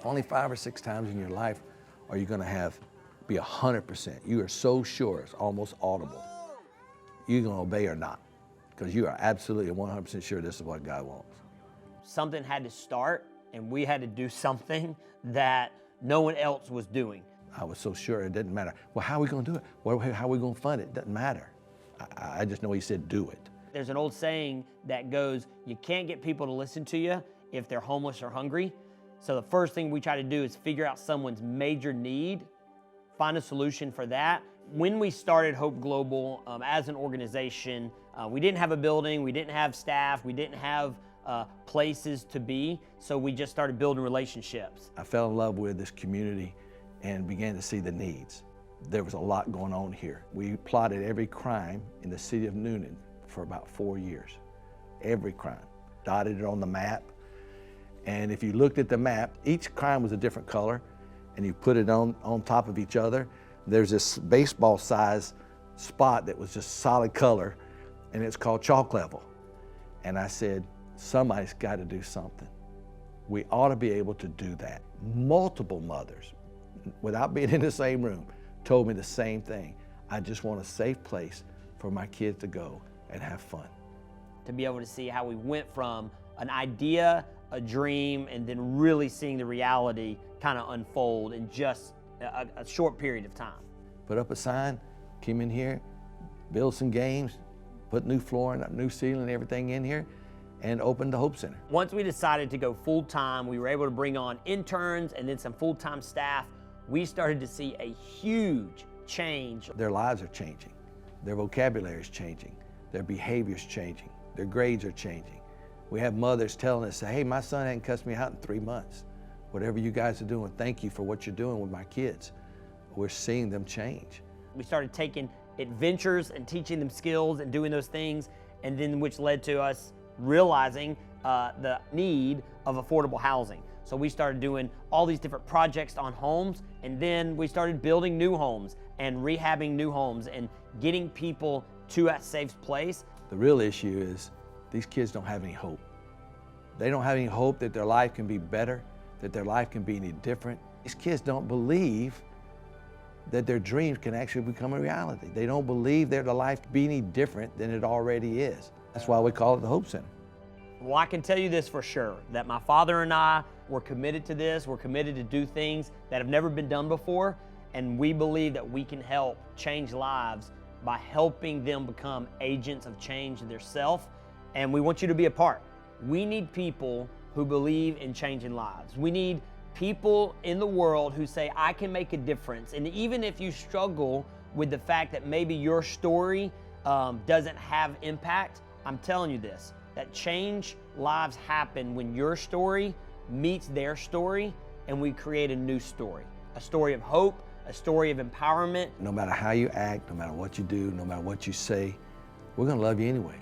Only 5 or 6 times in your life are you gonna be 100%. You are so sure, it's almost audible. You're gonna obey or not, because you are absolutely 100% sure this is what God wants. Something had to start, and we had to do something that no one else was doing. I was so sure it didn't matter. Well, how are we gonna do it? How are we gonna fund it? It doesn't matter. I just know he said do it. There's an old saying that goes, you can't get people to listen to you if they're homeless or hungry. So the first thing we try to do is figure out someone's major need, find a solution for that. When we started Hope Global as an organization, we didn't have a building, we didn't have staff, we didn't have places to be, so we just started building relationships. I fell in love with this community and began to see the needs. There was a lot going on here. We plotted every crime in the city of Newnan for about 4 years. Every crime, dotted it on the map. And if you looked at the map, each crime was a different color, and you put it on top of each other. There's this baseball-sized spot that was just solid color, and it's called chalk level. And I said, somebody's got to do something. We ought to be able to do that. Multiple mothers, without being in the same room, told me the same thing. I just want a safe place for my kids to go and have fun. To be able to see how we went from an idea, a dream, and then really seeing the reality kind of unfold in just a short period of time. Put up a sign, came in here, build some games, put new flooring, new ceiling, everything in here, and opened the Hope Center. Once we decided to go full-time, we were able to bring on interns and then some full-time staff. We started to see a huge change. Their lives are changing. Their vocabulary is changing. Their behavior's changing. Their grades are changing. We have mothers telling us, hey, my son hadn't cussed me out in 3 months. Whatever you guys are doing, thank you for what you're doing with my kids. We're seeing them change. We started taking adventures and teaching them skills and doing those things, and then which led to us realizing the need of affordable housing. So we started doing all these different projects on homes, and then we started building new homes and rehabbing new homes and getting people to a safe place. The real issue is these kids don't have any hope. They don't have any hope that their life can be better, that their life can be any different. These kids don't believe that their dreams can actually become a reality. They don't believe their life can be any different than it already is. That's why we call it the Hope Center. Well, I can tell you this for sure, that my father and I were committed to this. We're committed to do things that have never been done before, and we believe that we can help change lives by helping them become agents of change themselves, and we want you to be a part. We need people who believe in changing lives. We need people in the world who say, I can make a difference. And even if you struggle with the fact that maybe your story doesn't have impact, I'm telling you this, that change lives happen when your story meets their story and we create a new story. A story of hope, a story of empowerment. No matter how you act, no matter what you do, no matter what you say, we're gonna love you anyway.